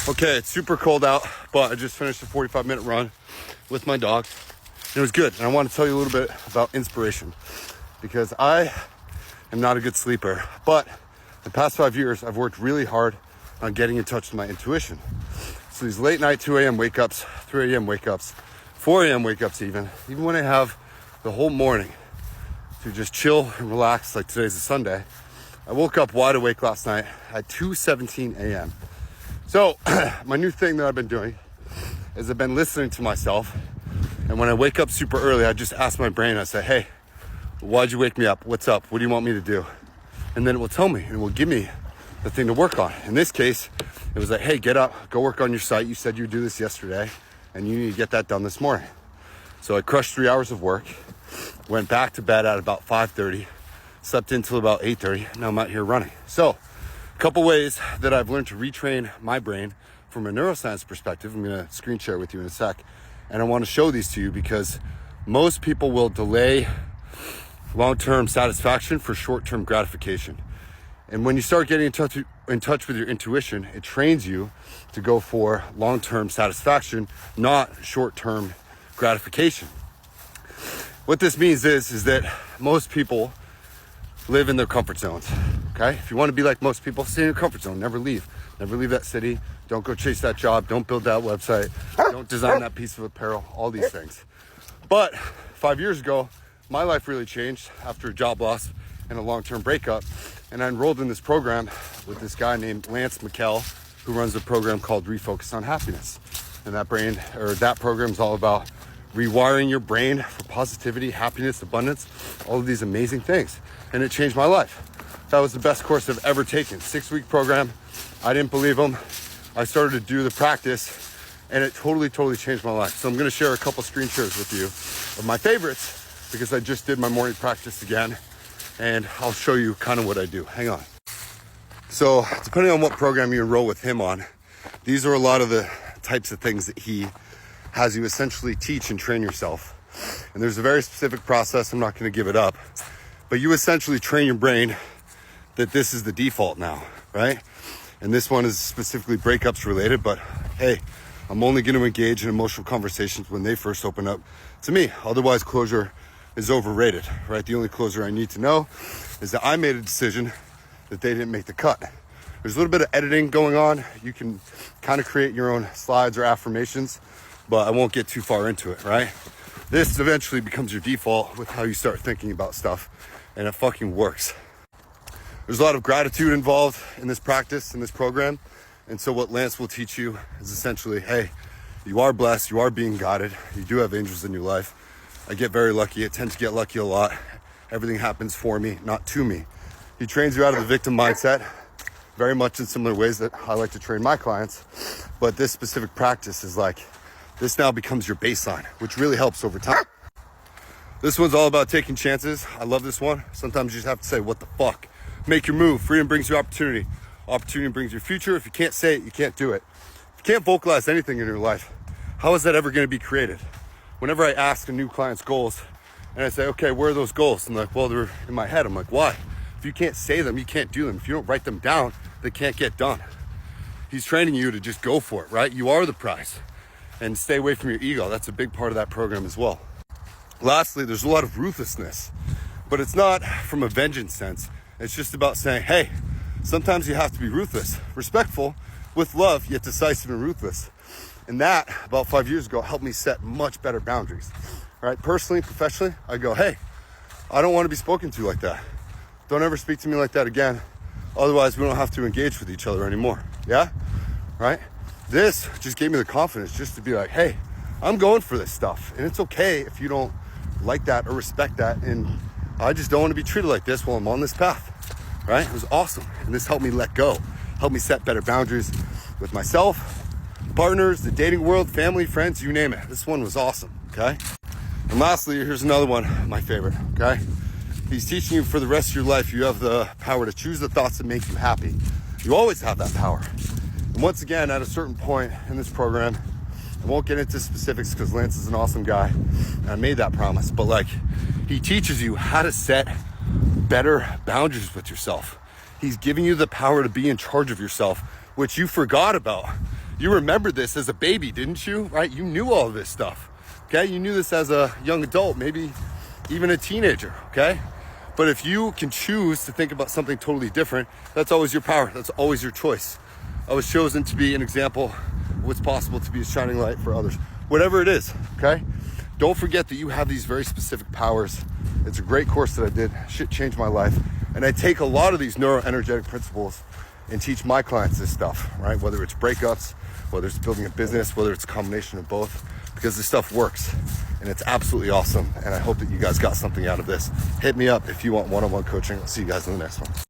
Okay, it's super cold out, but I just finished a 45-minute run with my dog. And it was good. And I want to tell you a little bit about inspiration because I am not a good sleeper, but the past 5 years, I've worked really hard on getting in touch with my intuition. So these late night 2 a.m. wake ups, 3 a.m. wake ups, 4 a.m. wake ups even when I have the whole morning to just chill and relax, like today's a Sunday, I woke up wide awake last night at 2:17 a.m. So my new thing that I've been doing is I've been listening to myself. And when I wake up super early, I just ask my brain, I say, hey, why'd you wake me up? What's up? What do you want me to do? And then it will tell me and it will give me the thing to work on. In this case, it was like, hey, get up, go work on your site. You said you'd do this yesterday and you need to get that done this morning. So I crushed 3 hours of work, went back to bed at about 5:30, slept until about 8:30. Now I'm out here running. So a couple ways that I've learned to retrain my brain from a neuroscience perspective. I'm going to screen share with you in a sec. And I want to show these to you because most people will delay long-term satisfaction for short-term gratification. And when you start getting in touch with your intuition, it trains you to go for long-term satisfaction, not short-term gratification. What this means is that most people live in their comfort zones, okay? If you want to be like most people, stay in your comfort zone, never leave that city, don't go chase that job, don't build that website, don't design that piece of apparel, all these things. But 5 years ago, my life really changed after a job loss and a long-term breakup. And I enrolled in this program with this guy named Lance McKell, who runs a program called Refocus on Happiness. And that program is all about rewiring your brain for positivity, happiness, abundance, all of these amazing things. And it changed my life. That was the best course I've ever taken. 6-week program. I didn't believe him. I started to do the practice and it totally changed my life. So I'm going to share a couple screen shares with you of my favorites because I just did my morning practice again and I'll show you kind of what I do. Hang on. So depending on what program you enroll with him on, these are a lot of the types of things that he has you essentially teach and train yourself. And there's a very specific process. I'm not going to give it up, but you essentially train your brain that this is the default now, right? And this one is specifically breakups related, but hey, I'm only going to engage in emotional conversations when they first open up to me. Otherwise, closure is overrated, right? The only closure I need to know is that I made a decision that they didn't make the cut. There's a little bit of editing going on. You can kind of create your own slides or affirmations, but I won't get too far into it, right? This eventually becomes your default with how you start thinking about stuff, and it fucking works. There's a lot of gratitude involved in this practice, in this program. And so what Lance will teach you is essentially, hey, you are blessed, you are being guided, you do have angels in your life. I get very lucky, I tend to get lucky a lot. Everything happens for me, not to me. He trains you out of the victim mindset, very much in similar ways that I like to train my clients. But this specific practice is like, this now becomes your baseline, which really helps over time. This one's all about taking chances. I love this one. Sometimes you just have to say, what the fuck? Make your move. Freedom brings you opportunity. Opportunity brings your future. If you can't say it, you can't do it. If you can't vocalize anything in your life, how is that ever going to be created? Whenever I ask a new client's goals and I say, okay, where are those goals? I'm like, well, they're in my head. I'm like, why? If you can't say them, you can't do them. If you don't write them down, they can't get done. He's training you to just go for it, right? You are the prize. And stay away from your ego. That's a big part of that program as well. Lastly, there's a lot of ruthlessness, but it's not from a vengeance sense. It's just about saying, hey, sometimes you have to be ruthless, respectful, with love, yet decisive and ruthless. And that, about 5 years ago, helped me set much better boundaries. Right? Personally, professionally, I go, hey, I don't want to be spoken to like that. Don't ever speak to me like that again. Otherwise, we don't have to engage with each other anymore. Yeah? Right? This just gave me the confidence just to be like, hey, I'm going for this stuff. And it's okay if you don't like that or respect that. And I just don't want to be treated like this while I'm on this path. Right? It was awesome. And this helped me let go, helped me set better boundaries with myself, partners, the dating world, family, friends, you name it. This one was awesome. Okay? And lastly, here's another one, my favorite. Okay? He's teaching you for the rest of your life, you have the power to choose the thoughts that make you happy. You always have that power. And once again, at a certain point in this program, I won't get into specifics because Lance is an awesome guy and I made that promise, but like, he teaches you how to set better boundaries with yourself. He's giving you the power to be in charge of yourself, which you forgot about You remembered this as a baby, didn't you? Right? You knew all of this stuff. Okay? You knew this as a young adult, maybe even a teenager. Okay? But if you can choose to think about something totally different, that's always your power. That's always your choice. I was chosen to be an example of what's possible, to be a shining light for others. Whatever it is, okay? Don't forget that you have these very specific powers. It's a great course that I did. Shit changed my life. And I take a lot of these neuroenergetic principles and teach my clients this stuff, right? Whether it's breakups, whether it's building a business, whether it's a combination of both, because this stuff works and it's absolutely awesome. And I hope that you guys got something out of this. Hit me up if you want one-on-one coaching. I'll see you guys in the next one.